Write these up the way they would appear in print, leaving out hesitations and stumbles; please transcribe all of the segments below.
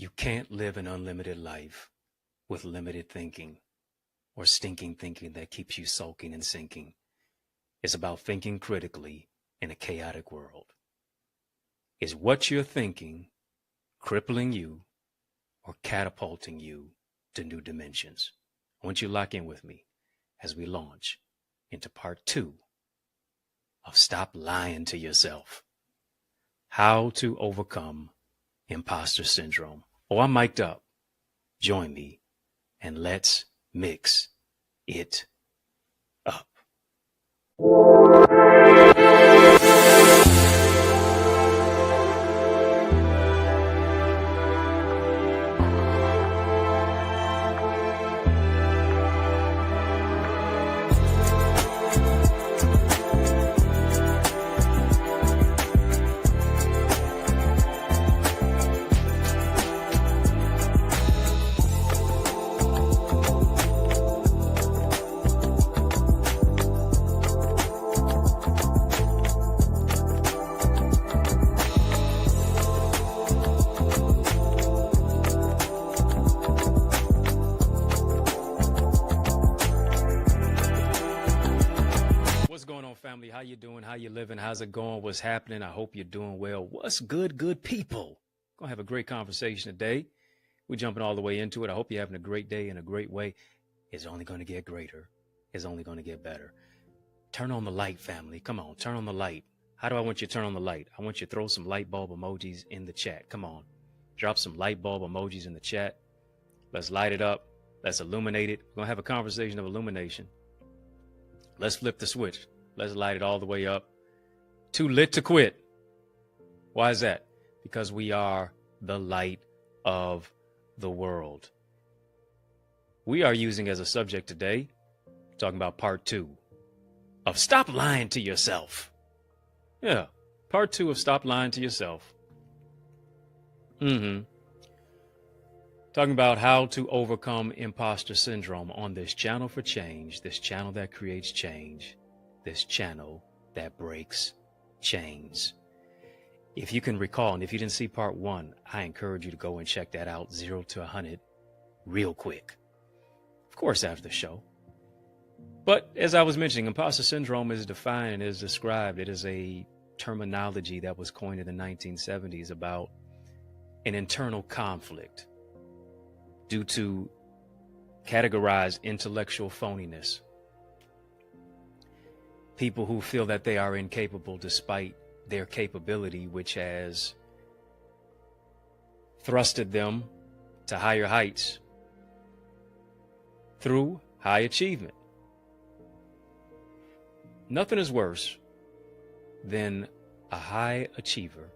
You can't live an unlimited life with limited thinking or stinking thinking that keeps you sulking and sinking. It's about thinking critically in a chaotic world. Is what you're thinking crippling you or catapulting you to new dimensions? I want you to lock in with me as we launch into part 2 of Stop Lying to Yourself. How to overcome imposter syndrome. Oh, I'm mic'd up. Join me and let's mix it up. Family, how you doing? How you living? How's it going? What's happening? I hope you're doing well. What's good people? Gonna have a great conversation today. We're jumping all the way into it. I hope you're having a great day in a great way. It's only going to get greater. It's only going to get better. Turn on the light, family. Come on, turn on the light. How do I want you to turn on the light? I want you to throw some light bulb emojis in the chat. Come on, drop some light bulb emojis in the chat. Let's light it up. Let's illuminate it. We're gonna have a conversation of illumination. Let's flip the switch. Let's light it all the way up. Too lit to quit. Why is that? Because we are the light of the world. We are using as a subject today, talking about part 2 of Stop Lying to Yourself. Yeah, part 2 of Stop Lying to Yourself. Talking about how to overcome imposter syndrome on this channel for change, this channel that creates change. This channel that breaks chains. If you can recall, and if you didn't see part 1, I encourage you to go and check that out, 0 to 100, real quick. Of course, after the show. But as I was mentioning, imposter syndrome is defined and is described. It is a terminology that was coined in the 1970s about an internal conflict due to categorized intellectual phoniness. People who feel that they are incapable despite their capability, which has thrusted them to higher heights through high achievement. Nothing is worse than a high achiever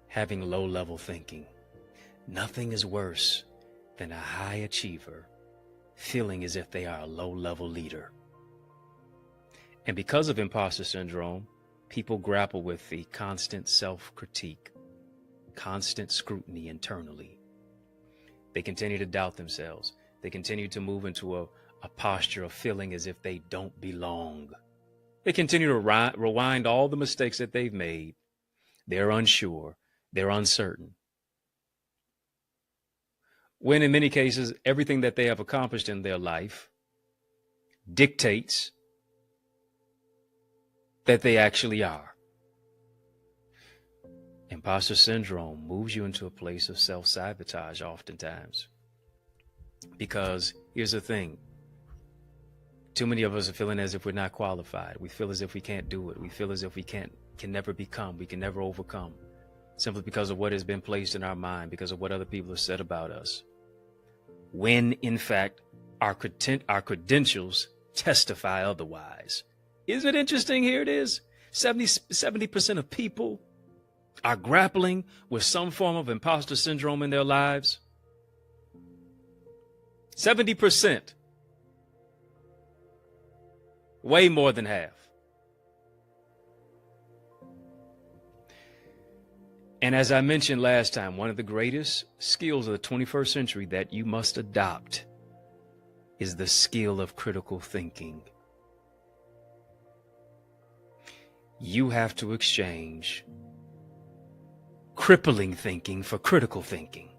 having low-level thinking. Nothing is worse than a high achiever feeling as if they are a low-level leader. And because of imposter syndrome, people grapple with the constant self-critique, constant scrutiny internally. They continue to doubt themselves. They continue to move into a posture of feeling as if they don't belong. They continue to rewind all the mistakes that they've made. They're unsure. They're uncertain. When in many cases, everything that they have accomplished in their life dictates that they actually are. Imposter syndrome moves you into a place of self-sabotage oftentimes. Because here's the thing. Too many of us are feeling as if we're not qualified. We feel as if we can't do it. We feel as if we can never become, we can never overcome. Simply because of what has been placed in our mind, because of what other people have said about us. When, in fact, our credentials testify otherwise. Isn't it interesting? Here it is. 70% of people are grappling with some form of imposter syndrome in their lives. 70%. Way more than half. And as I mentioned last time, one of the greatest skills of the 21st century that you must adopt is the skill of critical thinking. You have to exchange crippling thinking for critical thinking.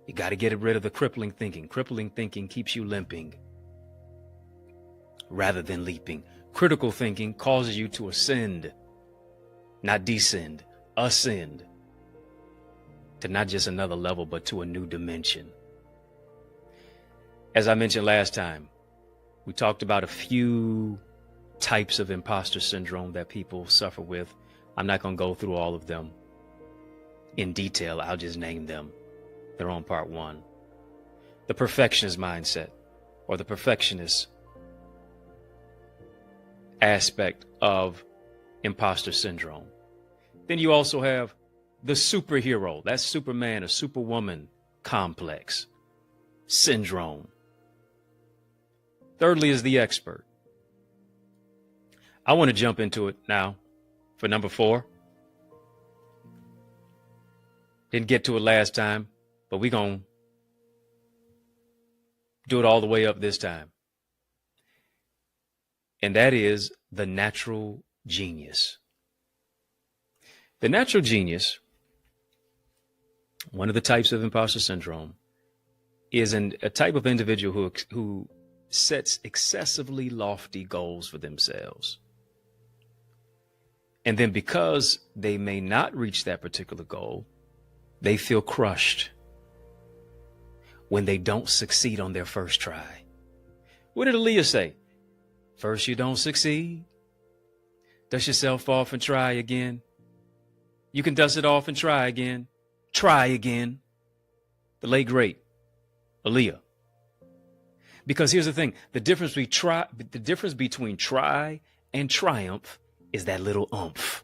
You got to get rid of the crippling thinking. Crippling thinking keeps you limping rather than leaping. Critical thinking causes you to ascend, not descend, ascend to not just another level, but to a new dimension. As I mentioned last time, we talked about a few types of imposter syndrome that people suffer with. I'm not going to go through all of them in detail. I'll just name them. They're on part one. The perfectionist mindset, or the perfectionist aspect of imposter syndrome. Then you also have the superhero, that's Superman or Superwoman complex syndrome. Thirdly is the expert. I want to jump into it now for number 4. Didn't get to it last time, but we're going to do it all the way up this time. And that is the natural genius. The natural genius, one of the types of imposter syndrome, is a type of individual who sets excessively lofty goals for themselves. And then because they may not reach that particular goal, they feel crushed when they don't succeed on their first try. What did Aaliyah say? First you don't succeed, dust yourself off and try again. You can dust it off and try again. Try again. The late great Aaliyah. Because here's the thing, the difference between try and triumph is that little oomph.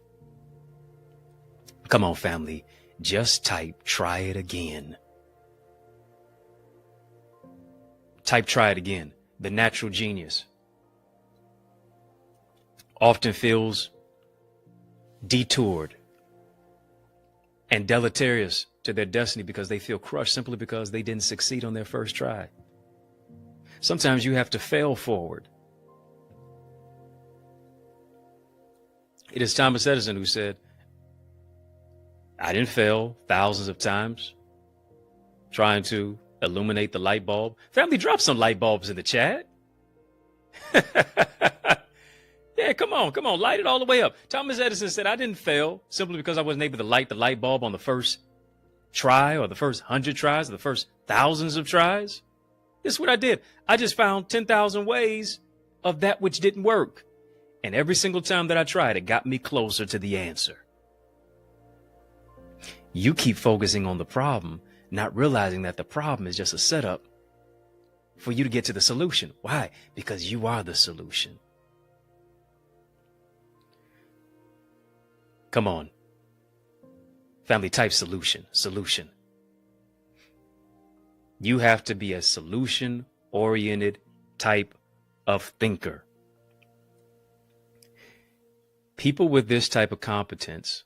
Come on, family, just type try it again. Type try it again. The natural genius often feels detoured and deleterious to their destiny because they feel crushed simply because they didn't succeed on their first try. Sometimes you have to fail forward. It is Thomas Edison who said, I didn't fail thousands of times trying to illuminate the light bulb. Family, drop some light bulbs in the chat. Yeah, come on, light it all the way up. Thomas Edison said, I didn't fail simply because I wasn't able to light the light bulb on the first try or the first 100 tries or the first thousands of tries. This is what I did. I just found 10,000 ways of that which didn't work. And every single time that I tried, it got me closer to the answer. You keep focusing on the problem, not realizing that the problem is just a setup for you to get to the solution. Why? Because you are the solution. Come on. Family, type solution. You have to be a solution-oriented type of thinker. People with this type of competence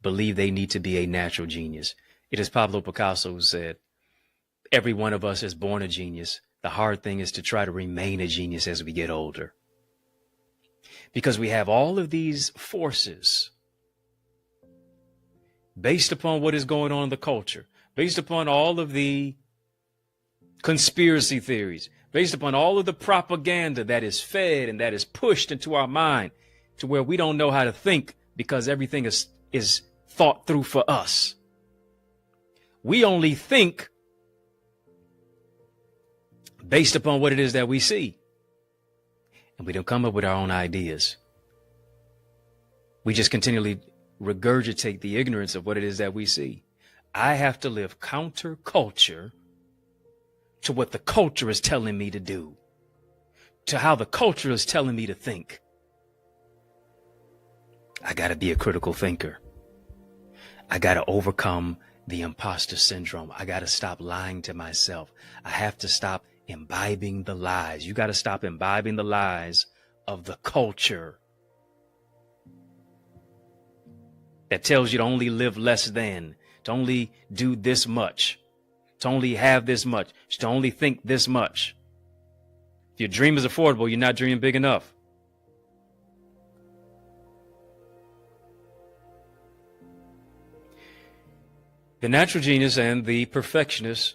believe they need to be a natural genius. It is Pablo Picasso who said, every one of us is born a genius. The hard thing is to try to remain a genius as we get older. Because we have all of these forces based upon what is going on in the culture, based upon all of the conspiracy theories, based upon all of the propaganda that is fed and that is pushed into our mind to where we don't know how to think because everything is thought through for us. We only think based upon what it is that we see. And we don't come up with our own ideas. We just continually regurgitate the ignorance of what it is that we see. I have to live counterculture to what the culture is telling me to do, to how the culture is telling me to think. I got to be a critical thinker. I got to overcome the imposter syndrome. I got to stop lying to myself. I have to stop imbibing the lies. You got to stop imbibing the lies of the culture that tells you to only live less than, to only do this much, to only have this much, to only think this much. If your dream is affordable, you're not dreaming big enough. The natural genius and the perfectionist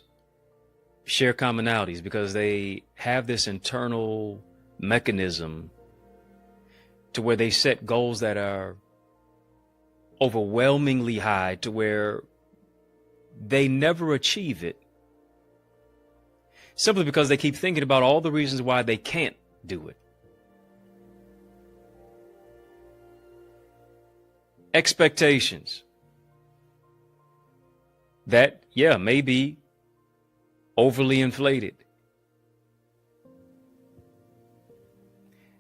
share commonalities because they have this internal mechanism to where they set goals that are overwhelmingly high to where they never achieve it, simply because they keep thinking about all the reasons why they can't do it. Expectations that, may be overly inflated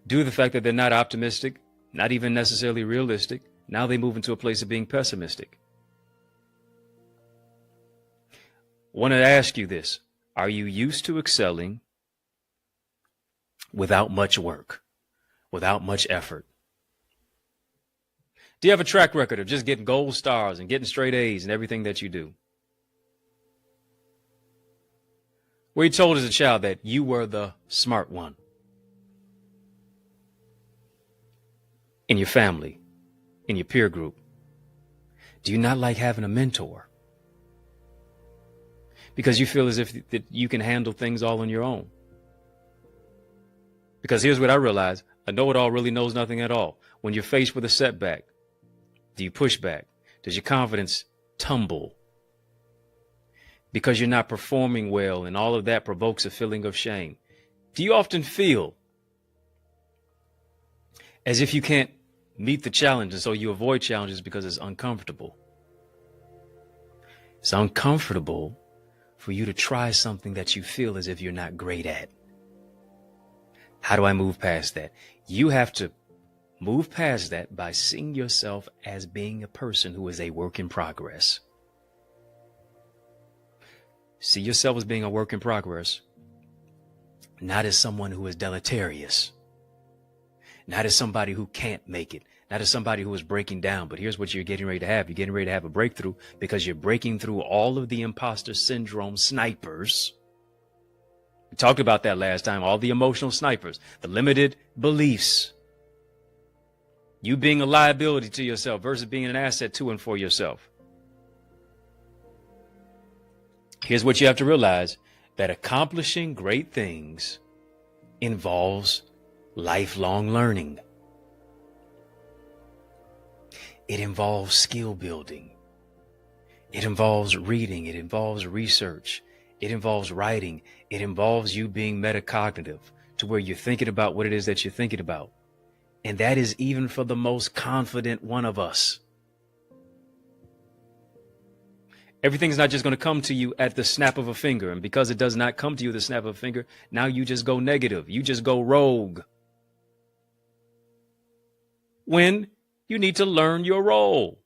due to the fact that they're not optimistic, not even necessarily realistic. Now they move into a place of being pessimistic. I want to ask you this. Are you used to excelling without much work, without much effort? Do you have a track record of just getting gold stars and getting straight A's in everything that you do? Were you told as a child that you were the smart one in your family, in your peer group? Do you not like having a mentor? Because you feel as if that you can handle things all on your own. Because here's what I realize. A know-it-all really knows nothing at all. When you're faced with a setback, do you push back? Does your confidence tumble? Because you're not performing well and all of that provokes a feeling of shame. Do you often feel as if you can't meet the challenge and so you avoid challenges because it's uncomfortable? It's uncomfortable for you to try something that you feel as if you're not great at. How do I move past that? You have to move past that by seeing yourself as being a person who is a work in progress. See yourself as being a work in progress, not as someone who is deleterious, not as somebody who can't make it, not as somebody who is breaking down. But here's what you're getting ready to have. You're getting ready to have a breakthrough because you're breaking through all of the imposter syndrome snipers. We talked about that last time, all the emotional snipers, the limited beliefs. You being a liability to yourself versus being an asset to and for yourself. Here's what you have to realize, that accomplishing great things involves lifelong learning. It involves skill building. It involves reading. It involves research. It involves writing. It involves you being metacognitive to where you're thinking about what it is that you're thinking about. And that is even for the most confident one of us. Everything's not just going to come to you at the snap of a finger. And because it does not come to you at the snap of a finger, now you just go negative. You just go rogue. When you need to learn your role.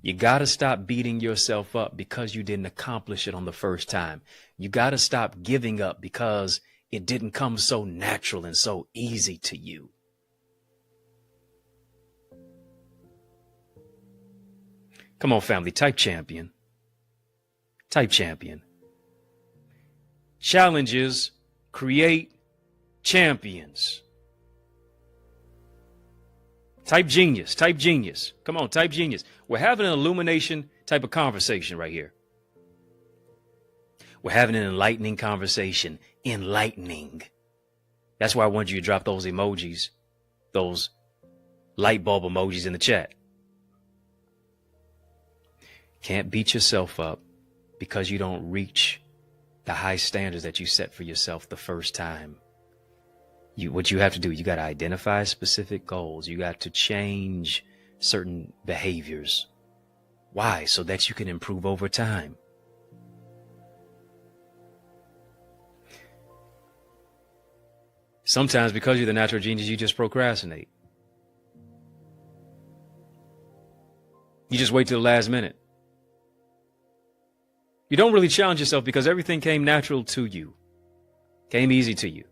You got to stop beating yourself up because you didn't accomplish it on the first time. You got to stop giving up because it didn't come so natural and so easy to you. Come on, family, type champion. Type champion. Challenges create champions. Type genius, type genius. Come on, type genius. We're having an illumination type of conversation right here. We're having an enlightening conversation. Enlightening. That's why I want you to drop those emojis, those light bulb emojis in the chat. Can't beat yourself up because you don't reach the high standards that you set for yourself the first time. What you have to do, you got to identify specific goals. You got to change certain behaviors. Why? So that you can improve over time. Sometimes because you're the natural genius, you just procrastinate. You just wait till the last minute. You don't really challenge yourself because everything came natural to you, came easy to you.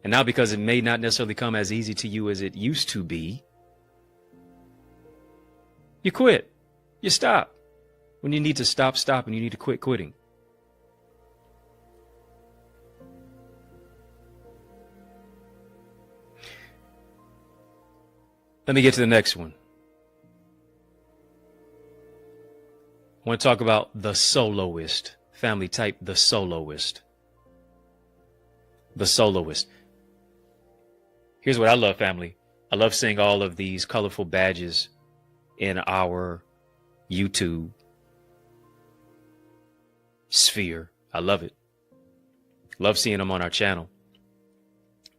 And now because it may not necessarily come as easy to you as it used to be, you quit. You stop. When you need to stop, stop, and you need to quit quitting. Let me get to the next one. want to talk about the soloist. Family, type the soloist. The soloist. Here's what I love, family. I love seeing all of these colorful badges in our YouTube sphere. I love it. Love seeing them on our channel.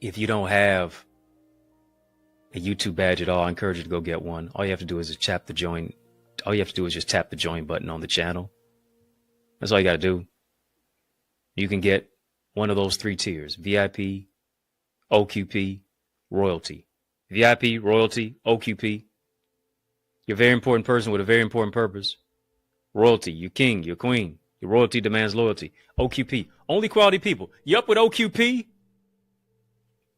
If you don't have a YouTube badge at all, I encourage you to go get one. All you have to do is just tap the join. All you have to do is just tap the join button on the channel. That's all you got to do. You can get one of those 3 tiers: VIP, OQP, royalty. VIP, royalty, OQP. You're a very important person with a very important purpose. Royalty, you're king, you're queen. Your royalty demands loyalty. OQP, only quality people. You up with OQP?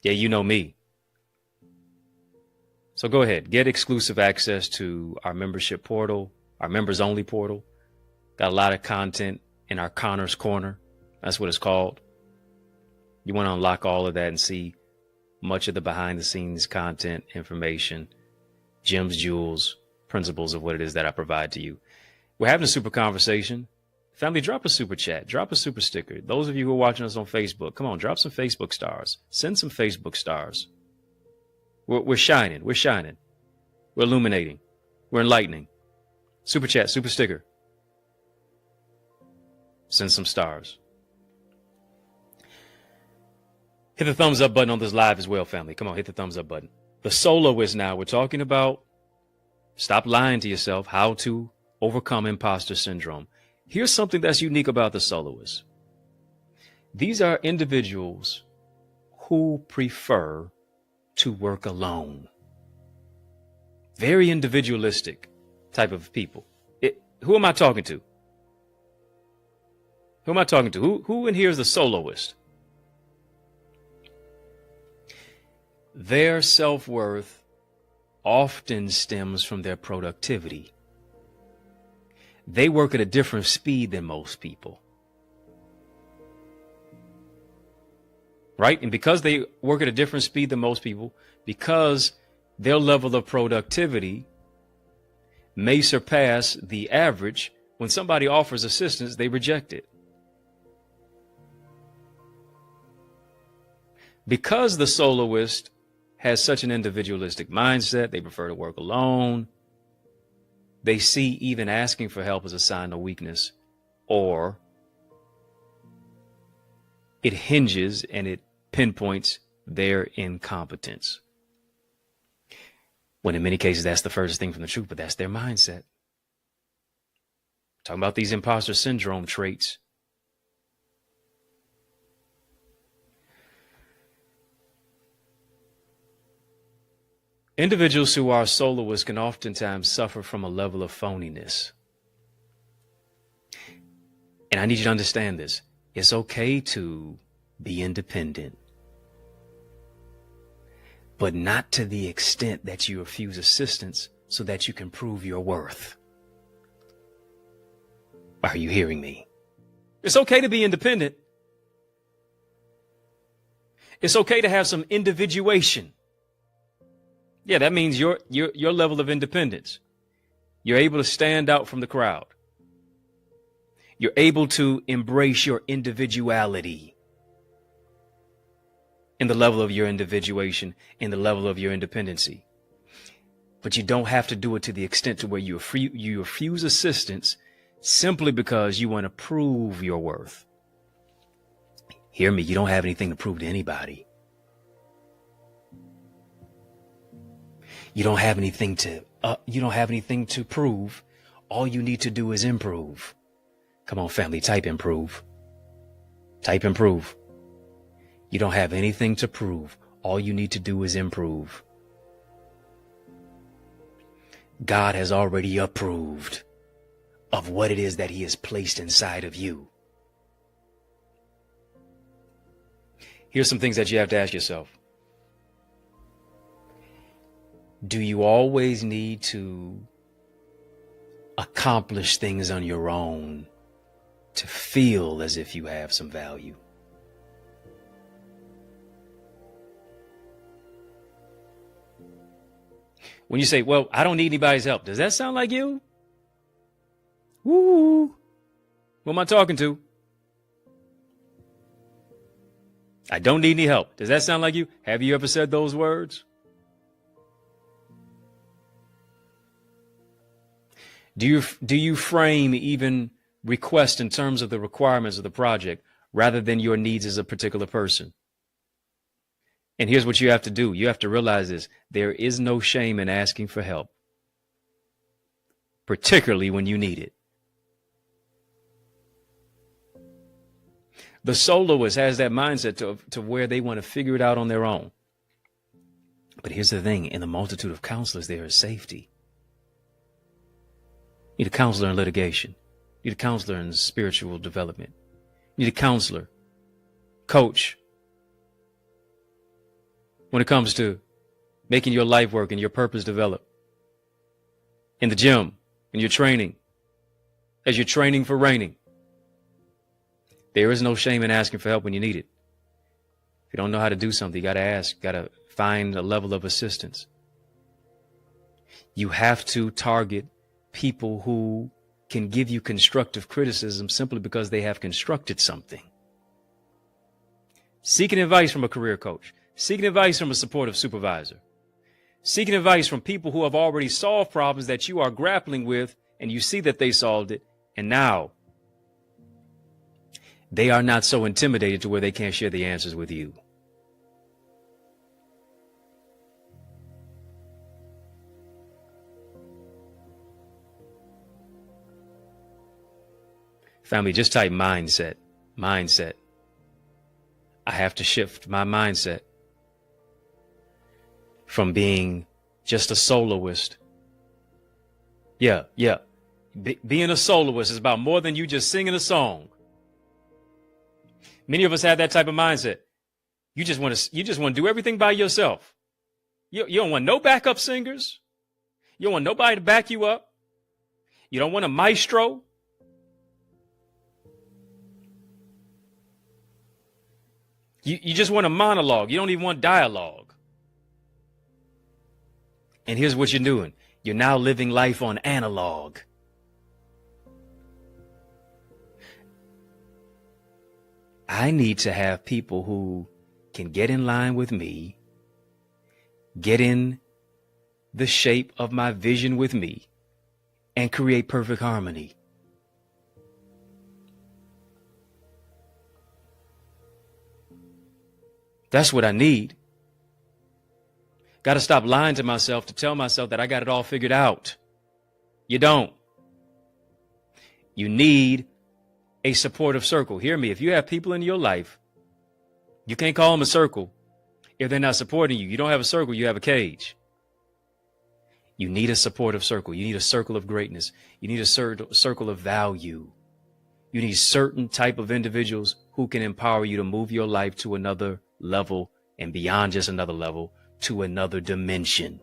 Yeah, you know me. So go ahead, get exclusive access to our membership portal, our members only portal. Got a lot of content in our Connor's Corner. That's what it's called. You want to unlock all of that and see much of the behind the scenes content, information, gems, jewels, principles of what it is that I provide to you. We're having a super conversation. Family, drop a super chat, drop a super sticker. Those of you who are watching us on Facebook, come on, drop some Facebook stars. Send some Facebook stars. We're shining. We're shining. We're illuminating. We're enlightening. Super chat, super sticker. Send some stars. Hit the thumbs up button on this live as well, family. Come on, hit the thumbs up button. The soloist now. We're talking about stop lying to yourself, how to overcome imposter syndrome. Here's something that's unique about the soloist. These are individuals who prefer to work alone. Very individualistic type of people. Who am I talking to? Who am I talking to? Who in here is the soloist? Their self-worth often stems from their productivity. They work at a different speed than most people. Right? And because they work at a different speed than most people, because their level of productivity may surpass the average, when somebody offers assistance, they reject it. Because the soloist has such an individualistic mindset, they prefer to work alone. They see even asking for help as a sign of weakness, or it hinges and it pinpoints their incompetence. When in many cases, that's the furthest thing from the truth, but that's their mindset. Talking about these imposter syndrome traits. Individuals who are soloists can oftentimes suffer from a level of phoniness. And I need you to understand this. It's okay to be independent, but not to the extent that you refuse assistance so that you can prove your worth. Are you hearing me? It's okay to be independent. It's okay to have some individuation. Yeah, that means your level of independence. You're able to stand out from the crowd. You're able to embrace your individuality in the level of your individuation, in the level of your independency. But you don't have to do it to the extent to where you refuse assistance simply because you want to prove your worth. Hear me, you don't have anything to prove to anybody. You don't have anything to prove. All you need to do is improve. Come on, family, type improve. Type improve. You don't have anything to prove. All you need to do is improve. God has already approved of what it is that he has placed inside of you. Here's some things that you have to ask yourself. Do you always need to accomplish things on your own to feel as if you have some value? When you say, well, I don't need anybody's help, does that sound like you? Woo! Who am I talking to? I don't need any help. Does that sound like you? Have you ever said those words? Do you frame even request in terms of the requirements of the project rather than your needs as a particular person? And here's what you have to do. You have to realize this. There is no shame in asking for help, particularly when you need it. The soloist has that mindset to where they want to figure it out on their own. But here's the thing. In the multitude of counselors, there is safety. You need a counselor in litigation. You need a counselor in spiritual development. You need a counselor, coach, when it comes to making your life work and your purpose develop. In the gym, in your training, as you're training for reigning. There is no shame in asking for help when you need it. If you don't know how to do something, you got to ask, got to find a level of assistance. You have to target people who can give you constructive criticism simply because they have constructed something. Seeking advice from a career coach, seeking advice from a supportive supervisor, seeking advice from people who have already solved problems that you are grappling with and you see that they solved it, and now they are not so intimidated to where they can't share the answers with you. Family, just type mindset. Mindset. I have to shift my mindset from being just a soloist. Yeah. Being a soloist is about more than you just singing a song. Many of us have that type of mindset. You just want to do everything by yourself. You don't want no backup singers. You don't want nobody to back you up. You don't want a maestro. You just want a monologue. You don't even want dialogue. And here's what you're doing. You're now living life on analog. I need to have people who can get in line with me, get in the shape of my vision with me, and create perfect harmony. That's what I need. Got to stop lying to myself to tell myself that I got it all figured out. You don't. You need a supportive circle. Hear me. If you have people in your life, you can't call them a circle if they're not supporting you. You don't have a circle, you have a cage. You need a supportive circle. You need a circle of greatness. You need a circle of value. You need certain type of individuals who can empower you to move your life to another level and beyond just another level, to another dimension.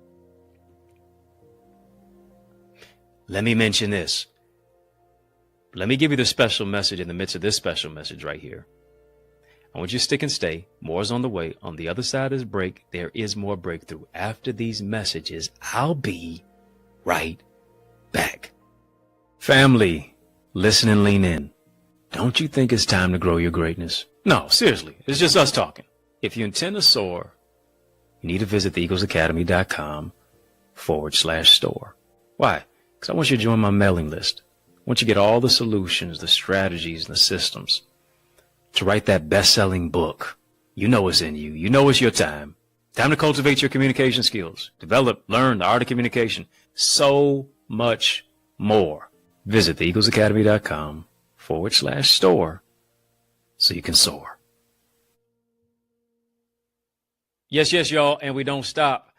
Let me mention this. Let me give you the special message in the midst of this special message right here. I want you to stick and stay. More is on the way. On the other side of this break, there is more breakthrough. After these messages, I'll be right back. Family, listen and lean in. Don't you think it's time to grow your greatness? No, seriously. It's just us talking. If you intend to soar, you need to visit theeaglesacademy.com/store. Why? Because I want you to join my mailing list. I want you to get all the solutions, the strategies, and the systems to write that best-selling book. You know it's in you. You know it's your time. Time to cultivate your communication skills. Develop, learn the art of communication. So much more. Visit theeaglesacademy.com/store so you can soar. Yes, y'all, and we don't stop.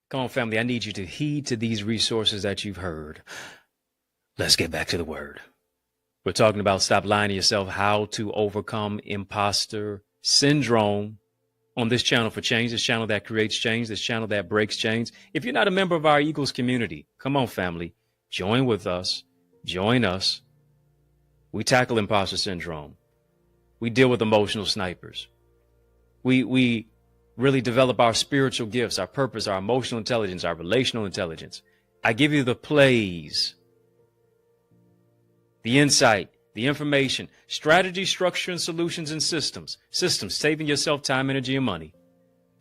Come on, family, I need you to heed to these resources that you've heard. Let's get back to the word. We're talking about stop lying to yourself, how to overcome imposter syndrome on this channel for change, this channel that creates change, this channel that breaks chains. If you're not a member of our Eagles community, come on, family, join with us, join us. We tackle imposter syndrome. We deal with emotional snipers. We really develop our spiritual gifts, our purpose, our emotional intelligence, our relational intelligence. I give you the plays the insight, the information, strategy, structure, and solutions and systems, saving yourself time, energy, and money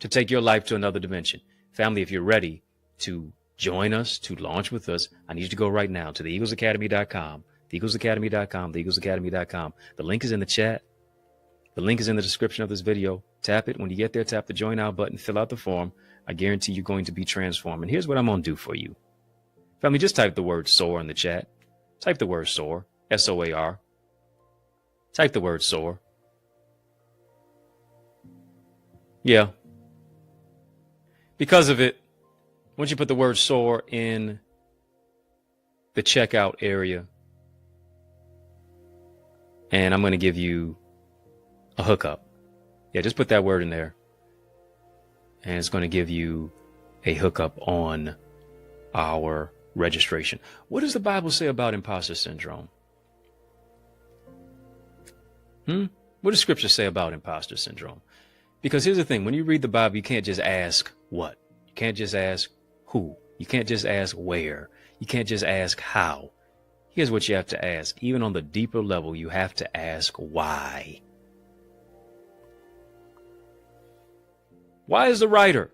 to take your life to another dimension. Family, if you're ready to join us, to launch with us, I need you to go right now to theeaglesacademy.com, theeaglesacademy.com, theeaglesacademy.com. The link is in the chat. The link is in the description of this video. Tap it. When you get there, tap the join now button, fill out the form. I guarantee you're going to be transformed. And here's what I'm going to do for you. Family, just type the word SOAR in the chat. Type the word SOAR, S-O-A-R. Type the word SOAR. Yeah. Because of it, once you put the word SOAR in the checkout area, and I'm going to give you a hookup. Yeah, just put that word in there. And it's going to give you a hookup on our registration. What does the Bible say about imposter syndrome? What does Scripture say about imposter syndrome? Because here's the thing. When you read the Bible, you can't just ask what. You can't just ask who. You can't just ask where. You can't just ask how. Here's what you have to ask. Even on the deeper level, you have to ask why. Why is the writer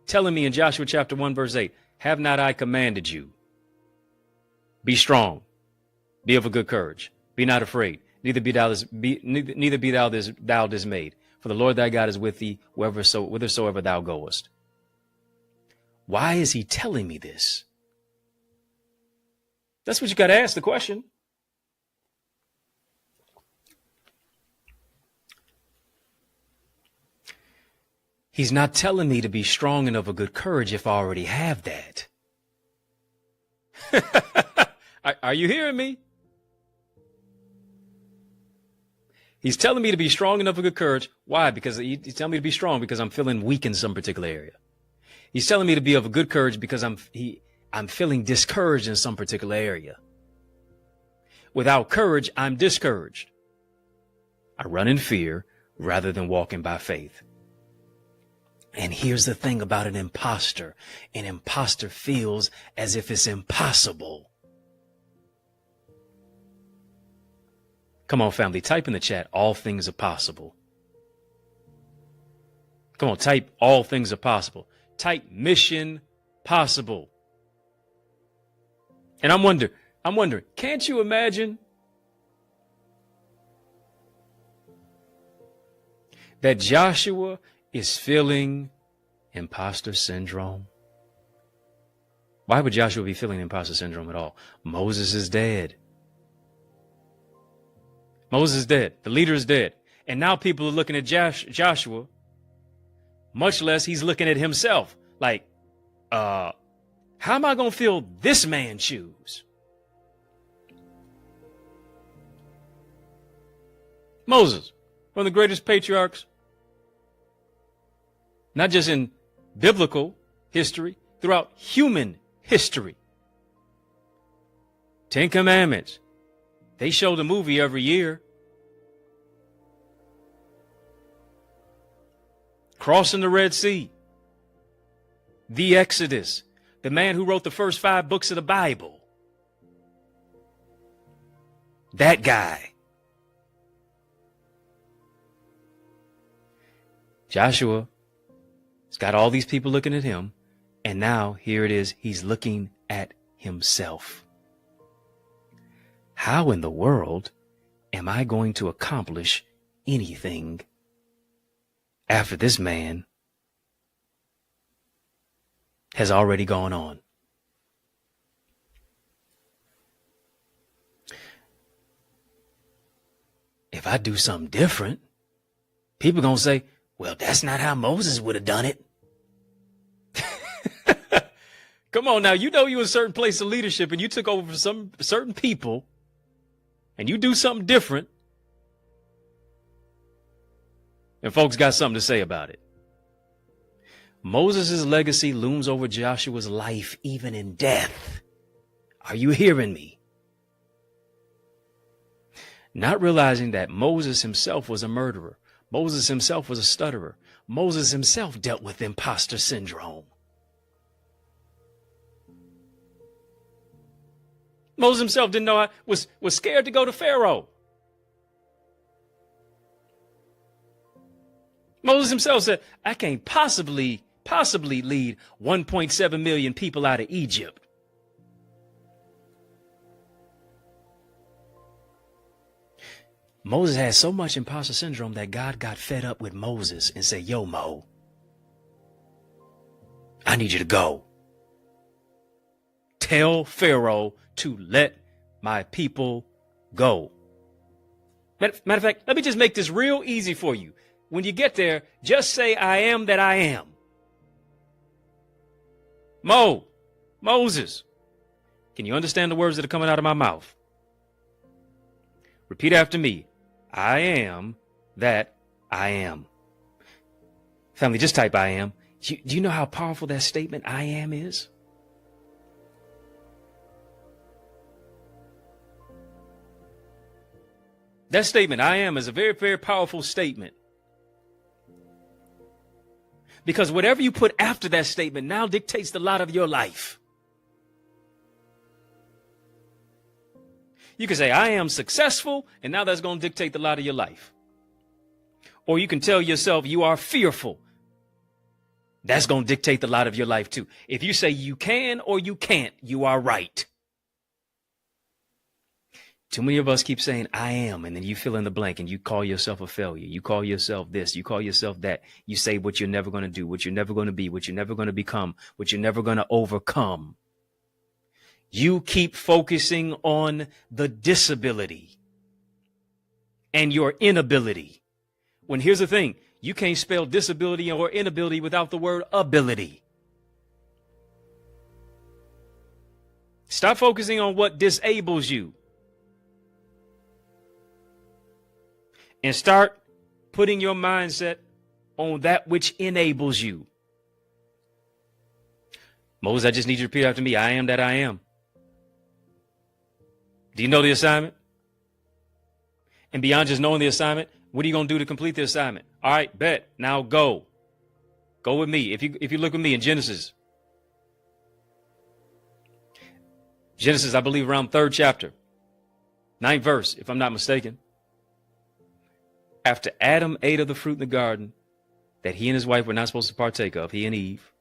telling me in Joshua chapter 1, verse 8, have not I commanded you? Be strong, be of a good courage, be not afraid, neither be thou dismayed. For the Lord thy God is with thee whithersoever thou goest. Why is he telling me this? That's what you got to ask the question. He's not telling me to be strong and of a good courage if I already have that. Are you hearing me? He's telling me to be strong and of a good courage. Why? Because he's telling me to be strong because I'm feeling weak in some particular area. He's telling me to be of a good courage because I'm feeling discouraged in some particular area. Without courage, I'm discouraged. I run in fear rather than walking by faith. And here's the thing about an imposter. An imposter feels as if it's impossible. Come on, family, type in the chat, all things are possible. Come on, type all things are possible. Type mission possible. And I'm wondering, can't you imagine that Joshua is feeling imposter syndrome? Why would Joshua be feeling imposter syndrome at all? Moses is dead. Moses is dead. The leader is dead. And now people are looking at Joshua, much less he's looking at himself. Like, how am I going to fill this man's shoes? Moses, one of the greatest patriarchs, not just in biblical history, throughout human history. 10 Commandments. They show the movie every year. Crossing the Red Sea. The Exodus. The man who wrote the first 5 books of the Bible. That guy. Joshua has got all these people looking at him. And now here it is. He's looking at himself. How in the world am I going to accomplish anything after this man has already gone on? If I do something different, people are going to say, well, that's not how Moses would have done it. Come on now, you know you're in a certain place of leadership and you took over for some certain people and you do something different and folks got something to say about it. Moses' legacy looms over Joshua's life even in death. Are you hearing me? Not realizing that Moses himself was a murderer. Moses himself was a stutterer. Moses himself dealt with imposter syndrome. Moses himself didn't know, was scared to go to Pharaoh. Moses himself said, I can't possibly lead 1.7 million people out of Egypt. Moses had so much imposter syndrome that God got fed up with Moses and said, yo, Mo, I need you to go. Tell Pharaoh to let my people go. Matter of fact, let me just make this real easy for you. When you get there, just say, I am that I am. Moses, can you understand the words that are coming out of my mouth? Repeat after me. I am that I am. Family, just type I am. Do you know how powerful that statement I am is? That statement, I am, is a very, very powerful statement. Because whatever you put after that statement now dictates the lot of your life. You can say, I am successful, and now that's going to dictate the lot of your life. Or you can tell yourself you are fearful. That's going to dictate the lot of your life too. If you say you can or you can't, you are right. Too many of us keep saying, I am, and then you fill in the blank and you call yourself a failure. You call yourself this, you call yourself that. You say what you're never going to do, what you're never going to be, what you're never going to become, what you're never going to overcome. You keep focusing on the disability and your inability. When here's the thing, you can't spell disability or inability without the word ability. Stop focusing on what disables you and start putting your mindset on that which enables you. Moses, I just need you to repeat after me. I am that I am. Do you know the assignment? And beyond just knowing the assignment, what are you going to do to complete the assignment? All right, bet. Now go. Go with me. If you look with me in Genesis, I believe around 3rd chapter, 9th verse, if I'm not mistaken. After Adam ate of the fruit in the garden that he and his wife were not supposed to partake of, he and Eve,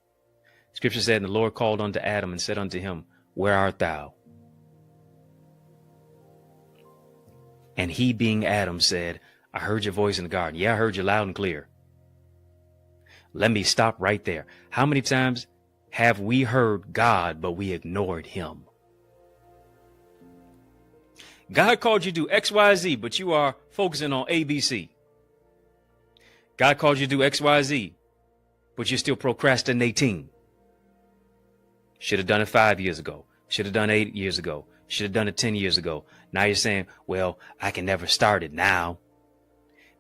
Scripture said, and the Lord called unto Adam and said unto him, where art thou? And he, being Adam, said, I heard your voice in the garden. Yeah, I heard you loud and clear. Let me stop right there. How many times have we heard God, but we ignored him? God called you to do X, Y, Z, but you are focusing on A, B, C. God called you to do X, Y, Z, but you're still procrastinating. Should have done it 5 years ago. Should have done 8 years ago. Should have done it 10 years ago. Now you're saying, well, I can never start it now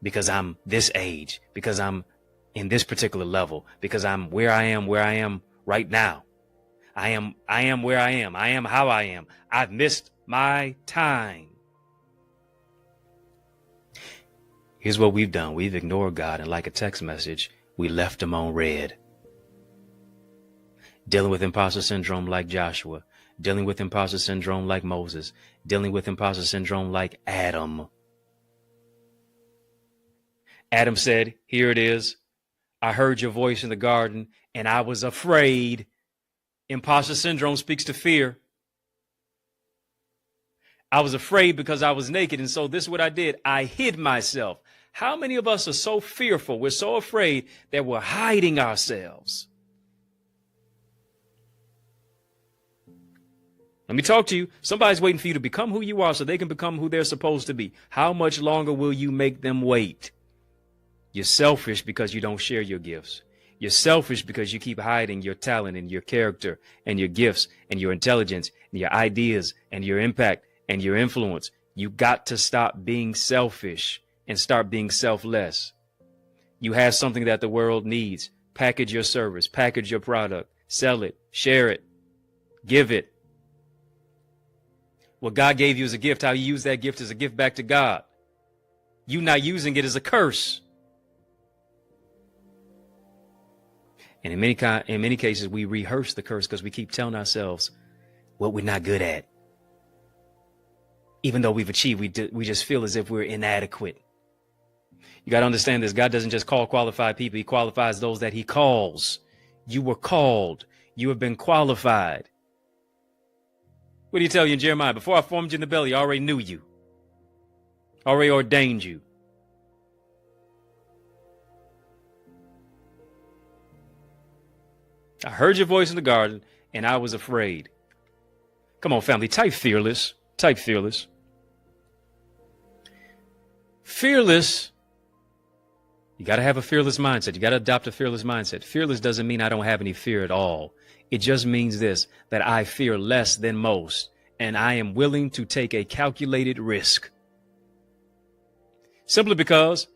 because I'm this age, because I'm in this particular level, because I'm where I am right now. I am where I am. I am how I am. I've missed my time. Here's what we've done. We've ignored God, and like a text message, we left him on red. Dealing with imposter syndrome like Joshua, dealing with imposter syndrome like Moses, dealing with imposter syndrome like Adam. Adam said, here it is. I heard your voice in the garden and I was afraid. Imposter syndrome speaks to fear. I was afraid because I was naked. And so this is what I did. I hid myself. How many of us are so fearful? We're so afraid that we're hiding ourselves. Let me talk to you. Somebody's waiting for you to become who you are so they can become who they're supposed to be. How much longer will you make them wait? You're selfish because you don't share your gifts. You're selfish because you keep hiding your talent and your character and your gifts and your intelligence and your ideas and your impact and your influence. You got to stop being selfish and start being selfless. You have something that the world needs. Package your service, package your product, sell it, share it, give it. What God gave you as a gift, how you use that gift as a gift back to God. You not using it as a curse. And in many cases, we rehearse the curse because we keep telling ourselves what we're not good at. Even though we've achieved, we just feel as if we're inadequate. You got to understand this. God doesn't just call qualified people. He qualifies those that he calls. You were called. You have been qualified. What do you tell you in Jeremiah? Before I formed you in the belly, I already knew you. Already ordained you. I heard your voice in the garden and I was afraid. Come on, family. Type fearless. Type fearless. Fearless. You got to have a fearless mindset. You got to adopt a fearless mindset. Fearless doesn't mean I don't have any fear at all. It just means this, that I fear less than most, and I am willing to take a calculated risk. Simply because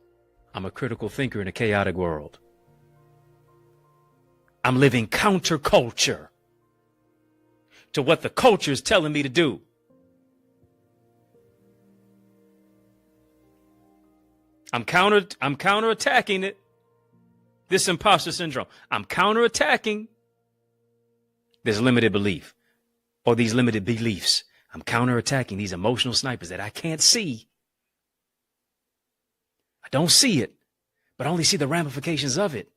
I'm a critical thinker in a chaotic world. I'm living counterculture to what the culture is telling me to do. I'm counterattacking it. This imposter syndrome. I'm counterattacking this limited belief or these limited beliefs. I'm counterattacking these emotional snipers that I can't see. I don't see it, but I only see the ramifications of it.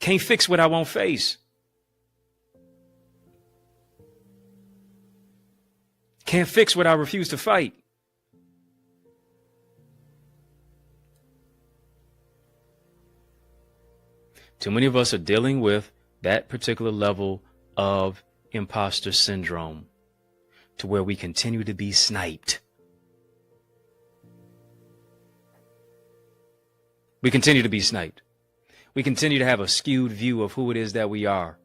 Can't fix what I won't face. Can't fix what I refuse to fight. Too many of us are dealing with that particular level of imposter syndrome to where we continue to be sniped. We continue to be sniped. We continue to have a skewed view of who it is that we are.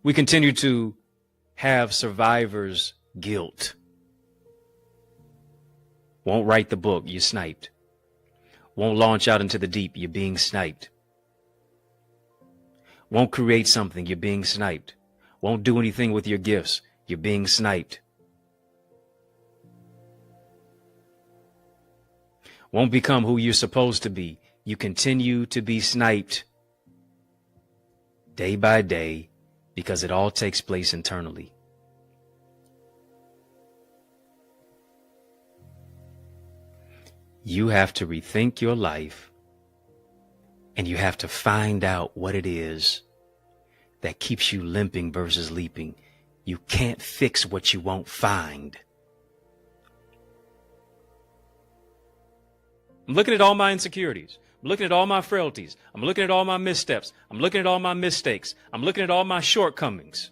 We continue to have survivor's guilt. Won't write the book, you're sniped. Won't launch out into the deep, you're being sniped. Won't create something, you're being sniped. Won't do anything with your gifts, you're being sniped. Won't become who you're supposed to be. You continue to be sniped day by day because it all takes place internally. You have to rethink your life and you have to find out what it is that keeps you limping versus leaping. You can't fix what you won't find. I'm looking at all my insecurities. I'm looking at all my frailties. I'm looking at all my missteps. I'm looking at all my mistakes. I'm looking at all my shortcomings.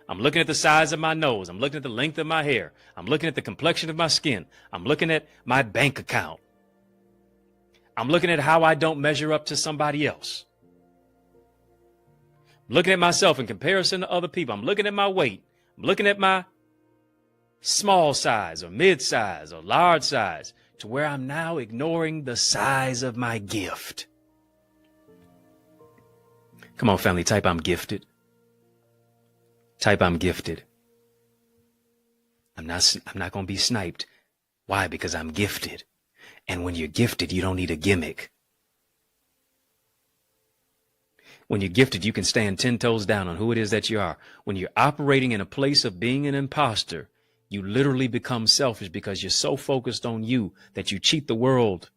I'm looking at the size of my nose. I'm looking at the length of my hair. I'm looking at the complexion of my skin. I'm looking at my bank account. I'm looking at how I don't measure up to somebody else. I'm looking at myself in comparison to other people. I'm looking at my weight. I'm looking at my small size or mid size or large size to where I'm now ignoring the size of my gift. Come on, family, type I'm gifted. Type I'm gifted. I'm not going to be sniped. Why? Because I'm gifted. And when you're gifted, you don't need a gimmick. When you're gifted, you can stand 10 toes down on who it is that you are. When you're operating in a place of being an imposter, you literally become selfish because you're so focused on you that you cheat the world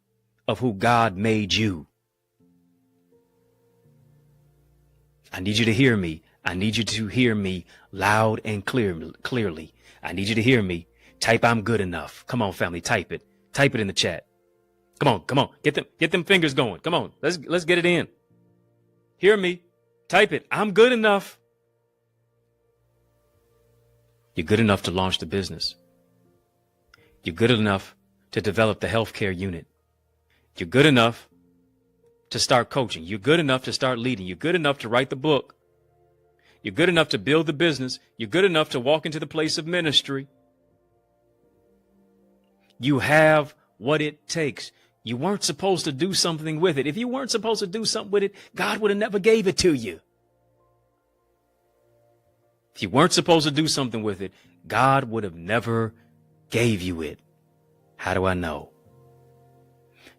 of who God made you. I need you to hear me. I need you to hear me loud and clearly. I need you to hear me. Type I'm good enough. Come on, family, type it. Type it in the chat. Come on. Get them fingers going. Come on. Let's get it in. Hear me. Type it. I'm good enough. You're good enough to launch the business. You're good enough to develop the healthcare unit. You're good enough to start coaching. You're good enough to start leading. You're good enough to write the book. You're good enough to build the business. You're good enough to walk into the place of ministry. You have what it takes. You weren't supposed to do something with it. If you weren't supposed to do something with it, God would have never gave it to you. If you weren't supposed to do something with it, God would have never gave you it. How do I know?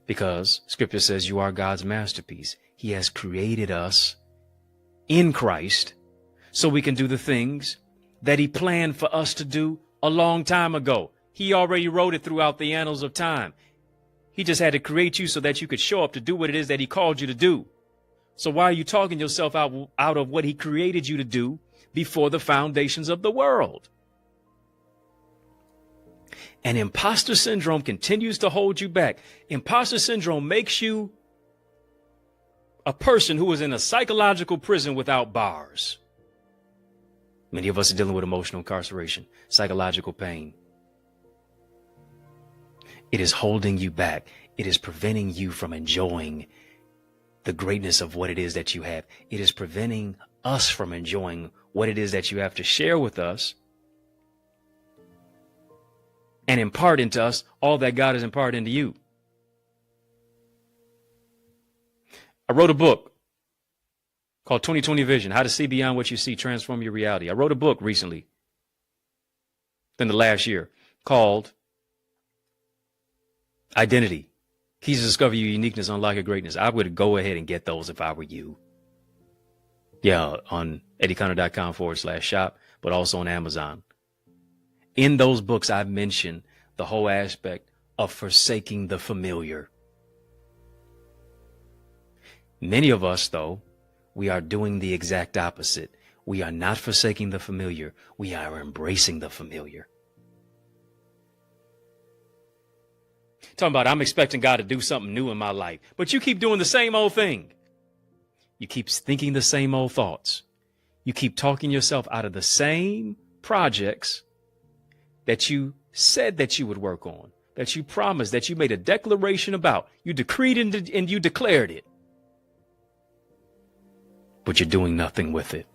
Because Scripture says you are God's masterpiece. He has created us in Christ so we can do the things that he planned for us to do a long time ago. He already wrote it throughout the annals of time. He just had to create you so that you could show up to do what it is that he called you to do. So why are you talking yourself out of what he created you to do before the foundations of the world? And imposter syndrome continues to hold you back. Imposter syndrome makes you a person who is in a psychological prison without bars. Many of us are dealing with emotional incarceration, psychological pain. It is holding you back. It is preventing you from enjoying the greatness of what it is that you have. It is preventing us from enjoying what it is that you have to share with us and impart into us all that God has imparted into you. I wrote a book called 2020 Vision, How to See Beyond What You See, Transform Your Reality. I wrote a book recently, in the last year, called Identity, Keys to Discover Your Uniqueness, Unlock Your Greatness. I would go ahead and get those if I were you. Yeah, on EddieConnorJr.com/shop, but also on Amazon. In those books, I've mentioned the whole aspect of forsaking the familiar. Many of us, though, we are doing the exact opposite. We are not forsaking the familiar. We are embracing the familiar. Talking about, I'm expecting God to do something new in my life, but you keep doing the same old thing. You keep thinking the same old thoughts. You keep talking yourself out of the same projects that you said that you would work on, that you promised, that you made a declaration about. You decreed and you declared it. But you're doing nothing with it.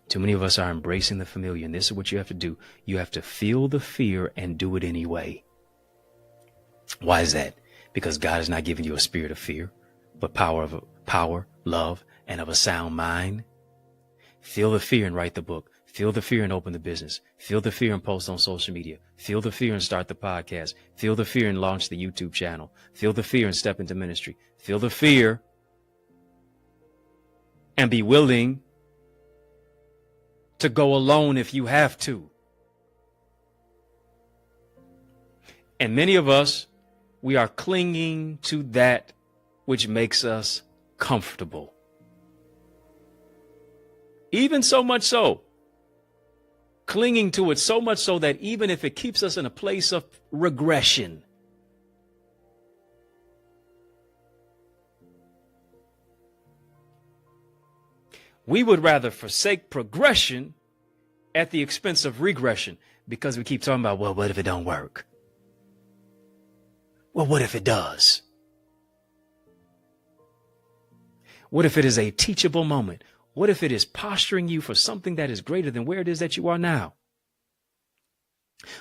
Too many of us are embracing the familiar, and this is what you have to do. You have to feel the fear and do it anyway. Why is that? Because God has not given you a spirit of fear, but power, love, and of a sound mind. Feel the fear and write the book. Feel the fear and open the business. Feel the fear and post on social media. Feel the fear and start the podcast. Feel the fear and launch the YouTube channel. Feel the fear and step into ministry. Feel the fear and be willing to go alone if you have to. And many of us, we are clinging to that which makes us comfortable. Even so much so, clinging to it so much so that even if it keeps us in a place of regression, we would rather forsake progression at the expense of regression, because we keep talking about, well, what if it don't work? Well, what if it does? What if it is a teachable moment? What if it is posturing you for something that is greater than where it is that you are now?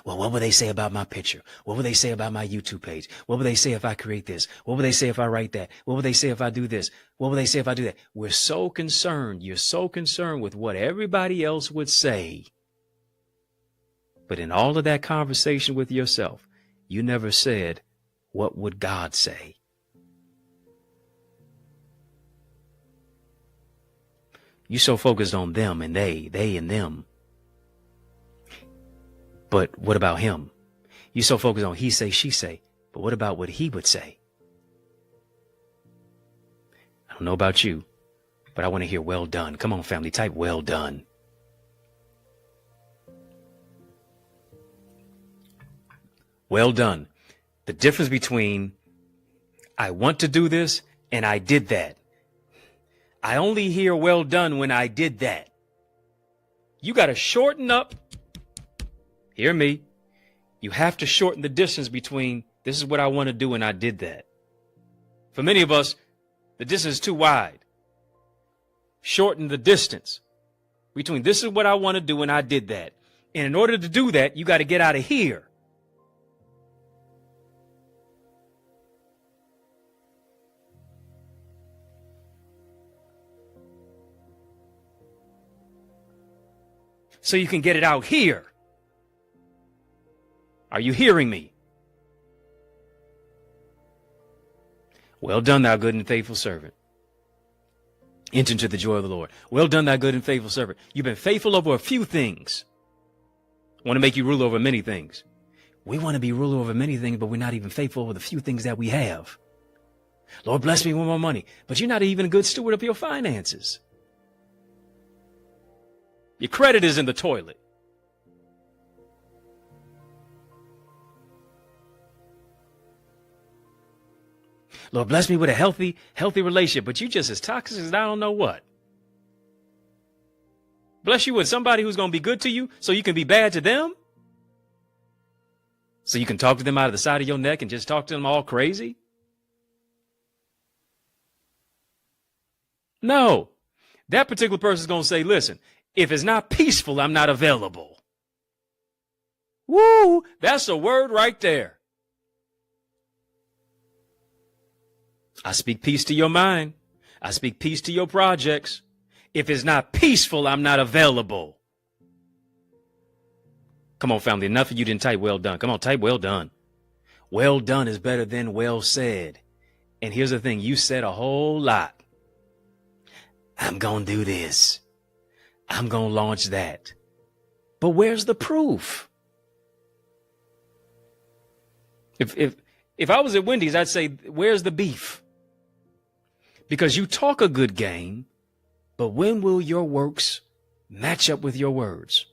Well, what will they say about my picture? What will they say about my YouTube page? What will they say if I create this? What will they say if I write that? What will they say if I do this? What will they say if I do that? We're so concerned. You're so concerned with what everybody else would say. But in all of that conversation with yourself, you never said, what would God say? You so focused on them and they and them. But what about him? You so focused on he say, she say. But what about what he would say? I don't know about you, but I want to hear well done. Come on, family, type well done. Well done. The difference between I want to do this and I did that. I only hear well done when I did that. You got to shorten up. Hear me. You have to shorten the distance between this is what I want to do and I did that. For many of us, the distance is too wide. Shorten the distance between this is what I want to do and I did that. And in order to do that, you got to get out of here. So you can get it out here. Are you hearing me? Well done, thou good and faithful servant. Enter into the joy of the Lord. Well done, thy good and faithful servant. You've been faithful over a few things. I want to make you ruler over many things. We want to be ruler over many things, but we're not even faithful over the few things that we have. Lord, bless me with more money, but you're not even a good steward of your finances. Your credit is in the toilet. Lord, bless me with a healthy relationship, but you just as toxic as I don't know what. Bless you with somebody who's going to be good to you so you can be bad to them. So you can talk to them out of the side of your neck and just talk to them all crazy. No, that particular person is going to say, listen, if it's not peaceful, I'm not available. Woo, that's a word right there. I speak peace to your mind. I speak peace to your projects. If it's not peaceful, I'm not available. Come on, family. Enough of you didn't type well done. Come on, type well done. Well done is better than well said. And here's the thing. You said a whole lot. I'm going to do this. I'm going to launch that. But where's the proof? If I was at Wendy's, I'd say, where's the beef? Because you talk a good game, but when will your works match up with your words?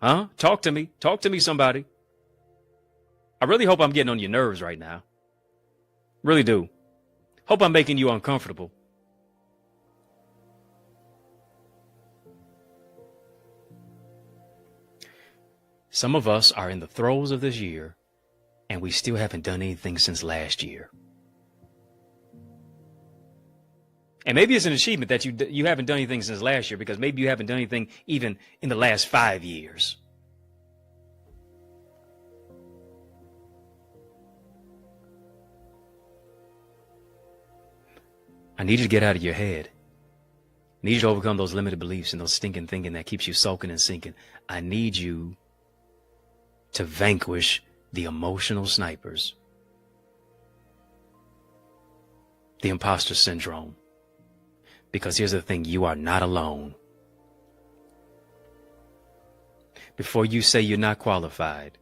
Huh? Talk to me. Talk to me, somebody. I really hope I'm getting on your nerves right now. Really do. Hope I'm making you uncomfortable. Some of us are in the throes of this year, and we still haven't done anything since last year. And maybe it's an achievement that you haven't done anything since last year, because maybe you haven't done anything even in the last 5 years. I need you to get out of your head. I need you to overcome those limited beliefs and those stinking thinking that keeps you sulking and sinking. I need you to vanquish the emotional snipers, the imposter syndrome. Because here's the thing, you are not alone. Before you say you're not qualified,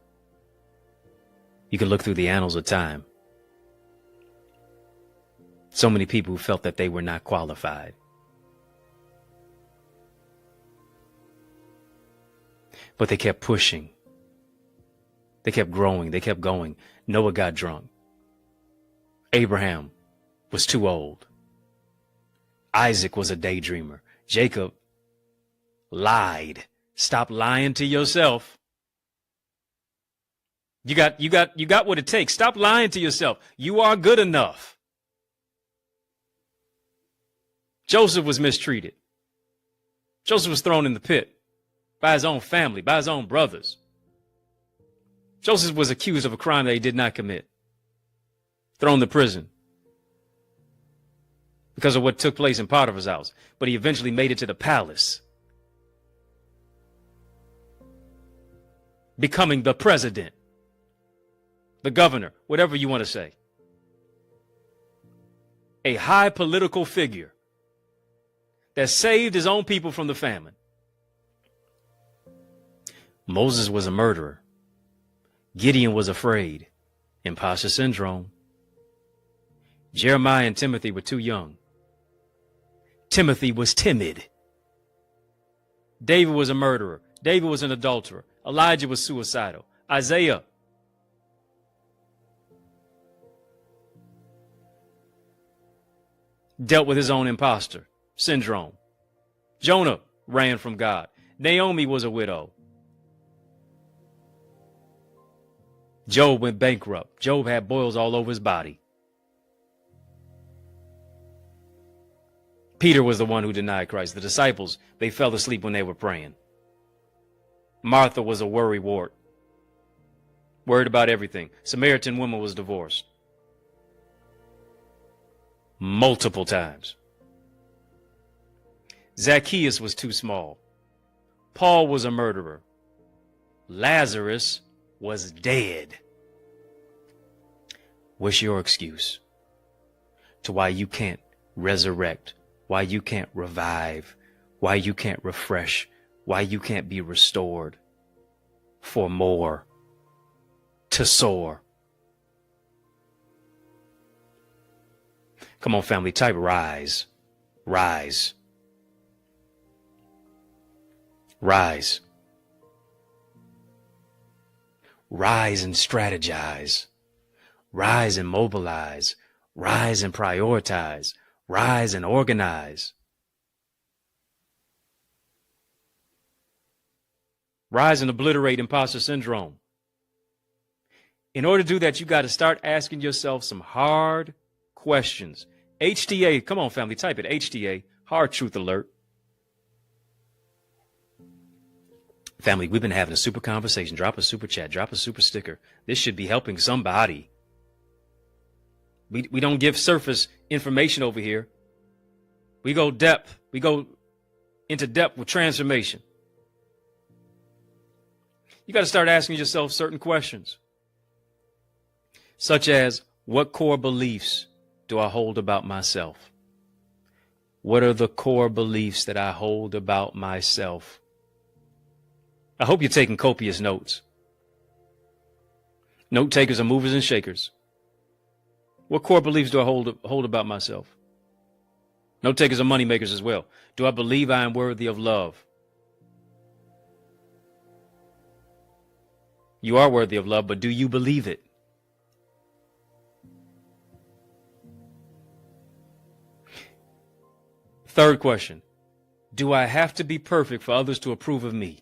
you can look through the annals of time. So many people who felt that they were not qualified. But they kept pushing. They kept growing. They kept going. Noah got drunk. Abraham was too old. Isaac was a daydreamer. Jacob lied. Stop lying to yourself. You got what it takes. Stop lying to yourself. You are good enough. Joseph was mistreated. Joseph was thrown in the pit by his own family, by his own brothers. Joseph was accused of a crime that he did not commit. Thrown to prison because of what took place in Potiphar's house. But he eventually made it to the palace, becoming the president, the governor, whatever you want to say. A high political figure that saved his own people from the famine. Moses was a murderer. Gideon was afraid. Imposter syndrome. Jeremiah and Timothy were too young. Timothy was timid. David was a murderer. David was an adulterer. Elijah was suicidal. Isaiah dealt with his own imposter syndrome. Jonah ran from God. Naomi was a widow. Job went bankrupt. Job had boils all over his body. Peter was the one who denied Christ. The disciples, they fell asleep when they were praying. Martha was a worrywart. Worried about everything. Samaritan woman was divorced. Multiple times. Zacchaeus was too small. Paul was a murderer. Lazarus was dead. What's your excuse to why you can't resurrect why you can't revive, why you can't refresh, why you can't be restored for more, to soar. Come on, family, type rise, rise, rise, rise and strategize, rise and mobilize, rise and prioritize, rise and organize. Rise and obliterate imposter syndrome. In order to do that, you got to start asking yourself some hard questions. HTA, come on, family, type it. HTA, hard truth alert. Family, we've been having a super conversation. Drop a super chat, drop a super sticker. This should be helping somebody. We don't give surface information over here. We go depth. We go into depth with transformation. You got to start asking yourself certain questions, such as, what core beliefs do I hold about myself? What are the core beliefs that I hold about myself? I hope you're taking copious notes. Note takers are movers and shakers. What core beliefs do I hold about myself? Note takers are money makers as well. Do I believe I am worthy of love? You are worthy of love, but do you believe it? Third question, do I have to be perfect for others to approve of me?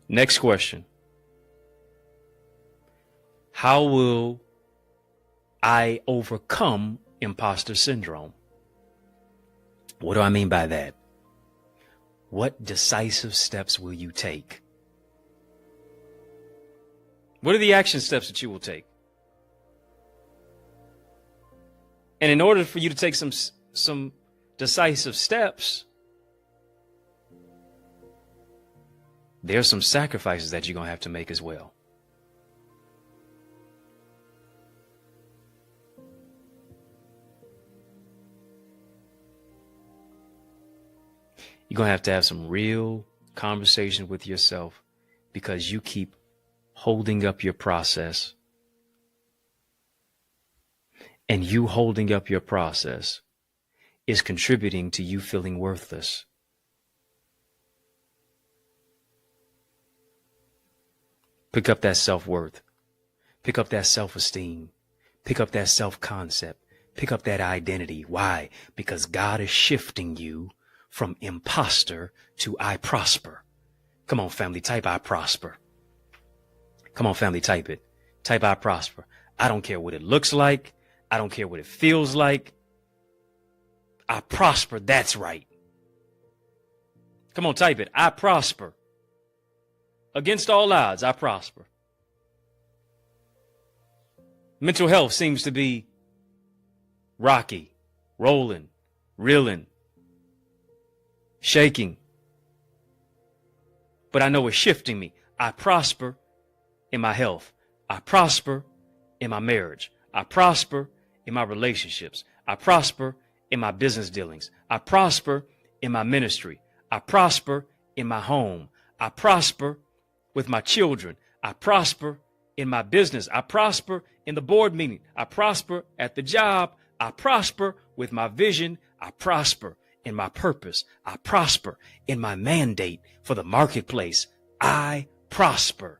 Next question, how will I overcome imposter syndrome? What do I mean by that? What decisive steps will you take? What are the action steps that you will take? And in order for you to take some decisive steps, there are some sacrifices that you're going to have to make as well. You're going to have some real conversation with yourself, because you keep holding up your process. And you holding up your process is contributing to you feeling worthless. Pick up that self-worth. Pick up that self-esteem. Pick up that self-concept. Pick up that identity. Why? Because God is shifting you from imposter to I prosper. Come on, family, type I prosper. Come on, family, type it. Type I prosper. I don't care what it looks like. I don't care what it feels like. I prosper. That's right. Come on, type it. I prosper. Against all odds, I prosper. Mental health seems to be rocky, rolling, reeling, shaking. But I know it's shifting me. I prosper in my health. I prosper in my marriage. I prosper in my relationships. I prosper in my business dealings. I prosper in my ministry. I prosper in my home. I prosper with my children. I prosper in my business. I prosper in the board meeting. I prosper at the job. I prosper with my vision. I prosper in my purpose. I prosper in my mandate for the marketplace. I prosper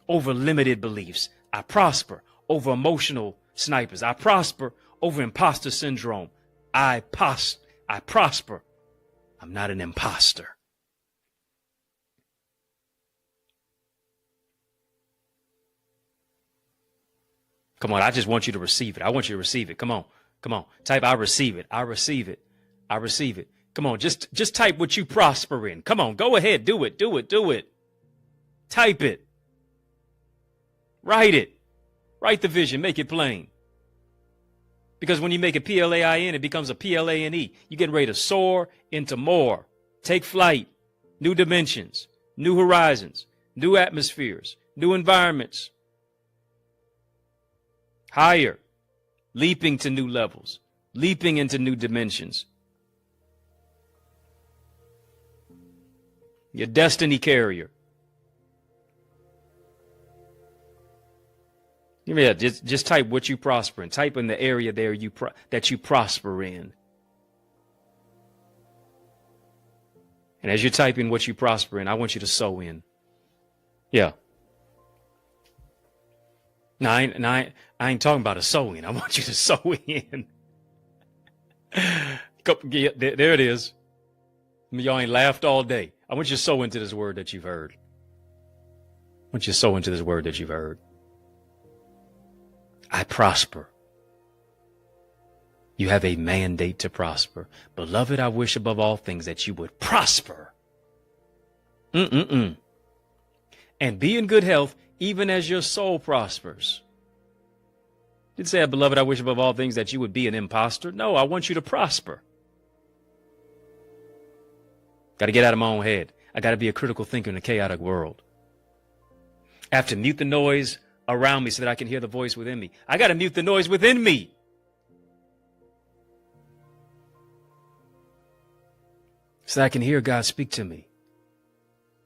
over limited beliefs. I prosper over emotional snipers. I prosper over imposter syndrome. I prosper. I'm not an imposter. Come on, I just want you to receive it. I want you to receive it. Come on. Come on. Type I receive it. I receive it. I receive it. Come on, just type what you prosper in. Come on, go ahead. Do it. Do it. Do it. Type it. Write it. Write the vision. Make it plain. Because when you make it PLAIN, it becomes a PLANE. You're getting ready to soar into more. Take flight. New dimensions. New horizons. new atmospheres, new environments, higher, leaping to new levels, leaping into new dimensions. Your destiny carrier. Yeah, just type what you prosper in. Type in the area there that you prosper in. And as you're typing what you prosper in, I want you to sow in. Yeah. No, I ain't talking about a sowing. I want you to sow in. There it is. Y'all ain't laughed all day. I want you to sow into this word that you've heard. I want you to sow into this word that you've heard. I prosper. You have a mandate to prosper. Beloved, I wish above all things that you would prosper. And be in good health, even as your soul prospers. Did say, beloved, I wish above all things that you would be an imposter. No, I want you to prosper. Got to get out of my own head. I got to be a critical thinker in a chaotic world. I have to mute the noise around me so that I can hear the voice within me. I got to mute the noise within me. So that I can hear God speak to me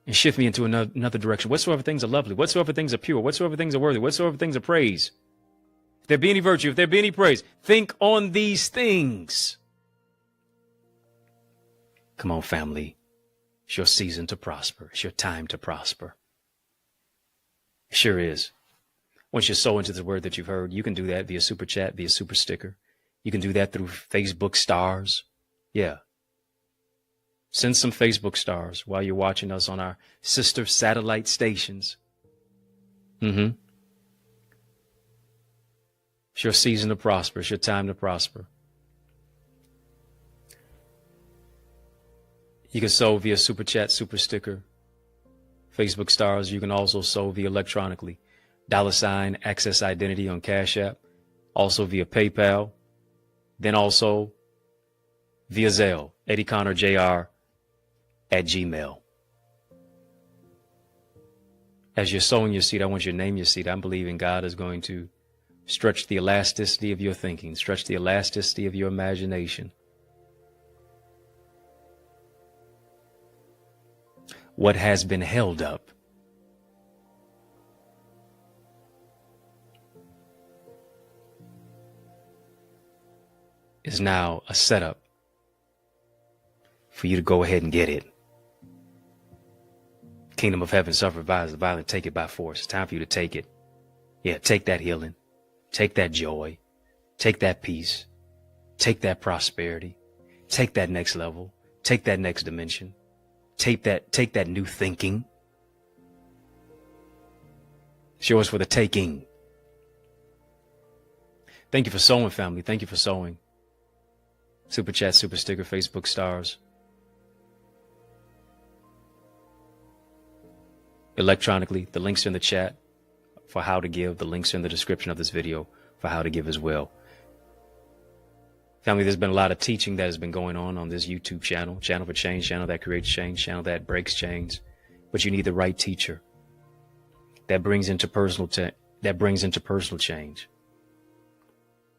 and shift me into another direction. Whatsoever things are lovely, whatsoever things are pure, whatsoever things are worthy, whatsoever things are praise. If there be any virtue, if there be any praise, think on these things. Come on, family. It's your season to prosper. It's your time to prosper. It sure is. Once you sow into the word that you've heard, you can do that via super chat, via super sticker. You can do that through Facebook stars. Yeah. Send some Facebook stars while you're watching us on our sister satellite stations. It's your season to prosper. It's your time to prosper. You can sow via super chat, super sticker, Facebook stars. You can also sow via electronically. $ access identity on Cash App. Also via PayPal. Then also via Zelle, EddieConnorJr @gmail. As you're sowing your seed, I want you to name your seed. I'm believing God is going to stretch the elasticity of your thinking, stretch the elasticity of your imagination. What has been held up is now a setup for you to go ahead and get it. Kingdom of heaven suffered violence, the violent take it by force. It's time for you to take it. Yeah, take that healing. Take that joy. Take that peace. Take that prosperity. Take that next level. Take that next dimension. Take that new thinking. It's yours for the taking. Thank you for sowing, family. Thank you for sowing. Super chat, super sticker, Facebook stars. Electronically, the links are in the chat for how to give. The links are in the description of this video for how to give as well. Family, there's been a lot of teaching that has been going on this YouTube channel for change, channel that creates change, channel that breaks chains. But you need the right teacher that brings into personal change.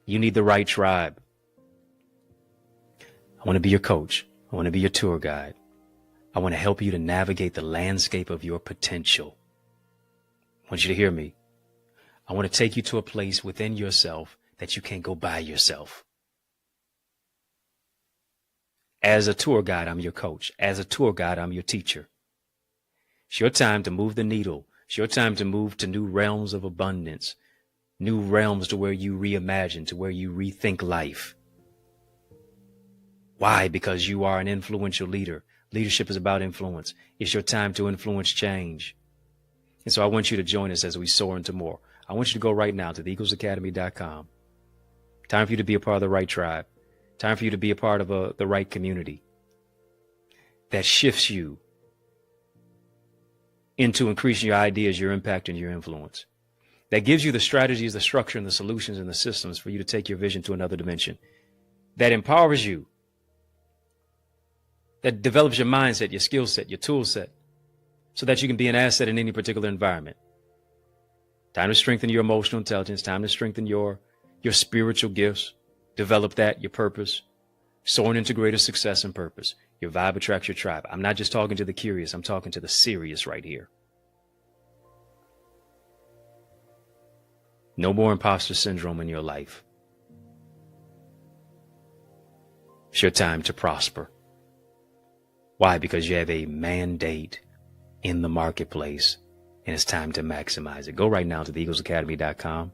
You need the right tribe. I want to be your coach. I want to be your tour guide. I want to help you to navigate the landscape of your potential. I want you to hear me. I want to take you to a place within yourself that you can't go by yourself. As a tour guide, I'm your coach. As a tour guide, I'm your teacher. It's your time to move the needle. It's your time to move to new realms of abundance, new realms to where you reimagine, to where you rethink life. Why? Because you are an influential leader. Leadership is about influence. It's your time to influence change. And so I want you to join us as we soar into more. I want you to go right now to theeaglesacademy.com. Time for you to be a part of the right tribe. Time for you to be a part of the right community that shifts you into increasing your ideas, your impact, and your influence. That gives you the strategies, the structure, and the solutions and the systems for you to take your vision to another dimension. That empowers you. That develops your mindset, your skill set, your tool set, so that you can be an asset in any particular environment. Time to strengthen your emotional intelligence. Time to strengthen your spiritual gifts. Develop that, your purpose. Soaring into greater success and purpose. Your vibe attracts your tribe. I'm not just talking to the curious. I'm talking to the serious right here. No more imposter syndrome in your life. It's your time to prosper. Why? Because you have a mandate in the marketplace, and it's time to maximize it. Go right now to theeaglesacademy.com.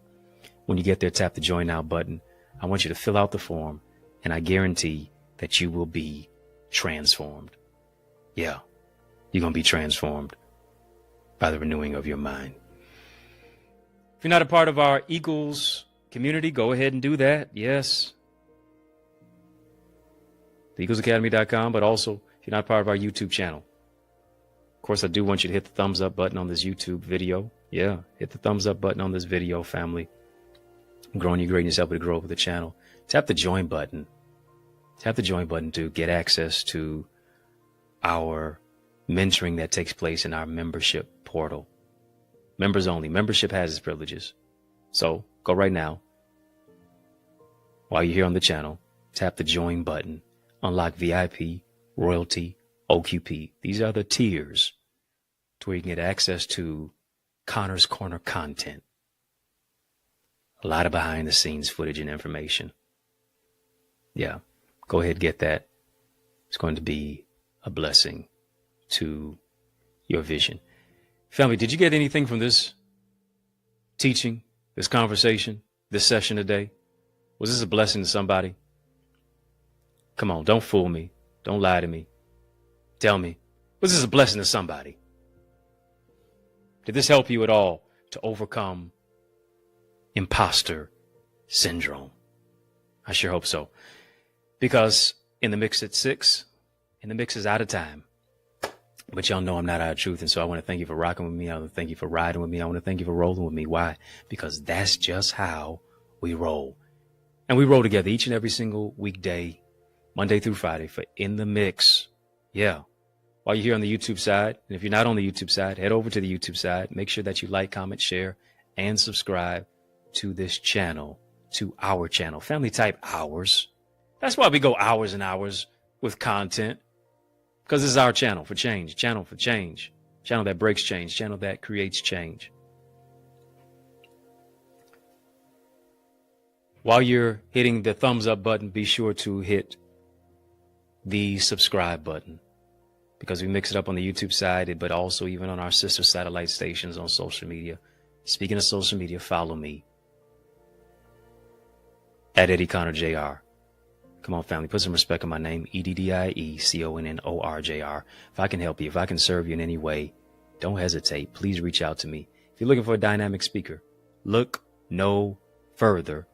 When you get there, tap the Join Now button. I want you to fill out the form, and I guarantee that you will be transformed. Yeah, you're going to be transformed by the renewing of your mind. If you're not a part of our Eagles community, go ahead and do that. Yes. TheEaglesAcademy.com, but also if you're not part of our YouTube channel. Of course, I do want you to hit the thumbs up button on this YouTube video. Yeah, hit the thumbs up button on this video, family. Growing your greatness, helping to grow with the channel. Tap the join button. Tap the join button to get access to our mentoring that takes place in our membership portal. Members only. Membership has its privileges. So go right now. While you're here on the channel, tap the join button. Unlock VIP, royalty, OQP. These are the tiers to where you can get access to Connor's Corner content. A lot of behind the scenes footage and information. Yeah, go ahead, get that. It's going to be a blessing to your vision. Family, did you get anything from this teaching, this conversation, this session today? Was this a blessing to somebody? Come on, don't fool me. Don't lie to me. Tell me, was this a blessing to somebody? Did this help you at all to overcome imposter syndrome? I sure hope so. Because in the mix at 6, and the mix is out of time. But y'all know I'm not out of truth. And so I want to thank you for rocking with me. I want to thank you for riding with me. I want to thank you for rolling with me. Why? Because that's just how we roll. And we roll together each and every single weekday, Monday through Friday, for In the Mix. Yeah. While you're here on the YouTube side, and if you're not on the YouTube side, head over to the YouTube side. Make sure that you like, comment, share, and subscribe to this channel, to our channel. Family, type hours. That's why we go hours and hours with content. Because this is our channel for change, channel for change, channel that breaks change, channel that creates change. While you're hitting the thumbs up button, be sure to hit the subscribe button, because we mix it up on the YouTube side, but also even on our sister satellite stations on social media. Speaking of social media, follow me at EddieConnorJr. Come on, family, put some respect on my name, EddieConnorJr. If I can help you, if I can serve you in any way, don't hesitate. Please reach out to me. If you're looking for a dynamic speaker, look no further.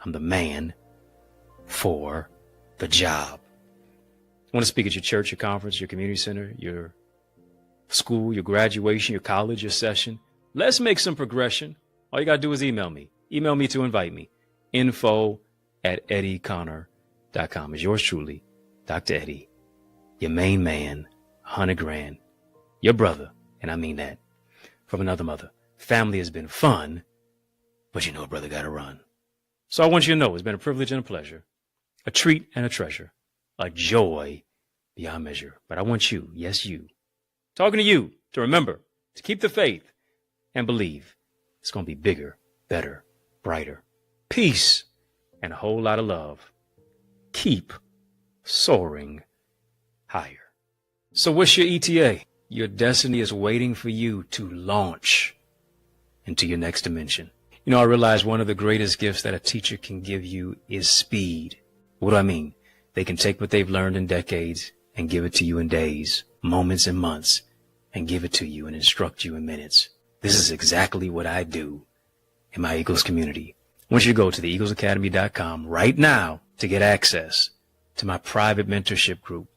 I'm the man for the job. I want to speak at your church, your conference, your community center, your school, your graduation, your college, your session. Let's make some progression. All you got to do is email me. Email me to invite me. info@EddieConnor.com. Is yours truly, Dr. Eddie, your main man, 100 grand, your brother, and I mean that, from another mother. Family has been fun, but you know a brother got to run. So I want you to know it's been a privilege and a pleasure, a treat and a treasure, a joy beyond measure. But I want you, yes you, talking to you, to remember, to keep the faith and believe it's going to be bigger, better, brighter, peace, and a whole lot of love. Keep soaring higher. So what's your ETA? Your destiny is waiting for you to launch into your next dimension. You know, I realize one of the greatest gifts that a teacher can give you is speed. What do I mean? They can take what they've learned in decades and give it to you in days, moments, and months, and give it to you and instruct you in minutes. This is exactly what I do in my Eagles community. I want you to go to theeaglesacademy.com right now to get access to my private mentorship group,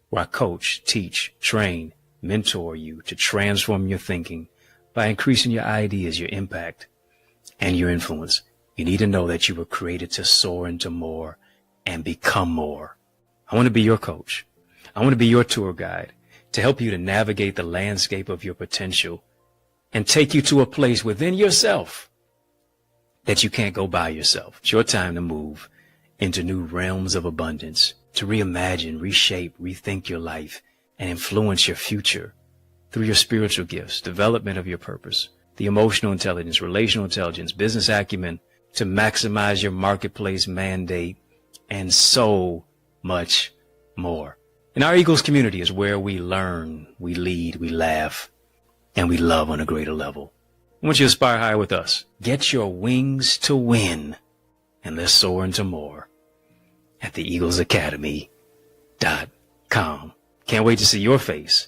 where I coach, teach, train, mentor you to transform your thinking by increasing your ideas, your impact, and your influence. You need to know that you were created to soar into more and become more. I want to be your coach. I want to be your tour guide. to help you to navigate the landscape of your potential and take you to a place within yourself that you can't go by yourself. It's your time to move into new realms of abundance, to reimagine, reshape, rethink your life, and influence your future through your spiritual gifts, development of your purpose, the emotional intelligence, relational intelligence, business acumen, to maximize your marketplace mandate, and so much more. And our Eagles community is where we learn, we lead, we laugh, and we love on a greater level. I want you to aspire higher with us. Get your wings to win, and let's soar into more at theeaglesacademy.com. Can't wait to see your face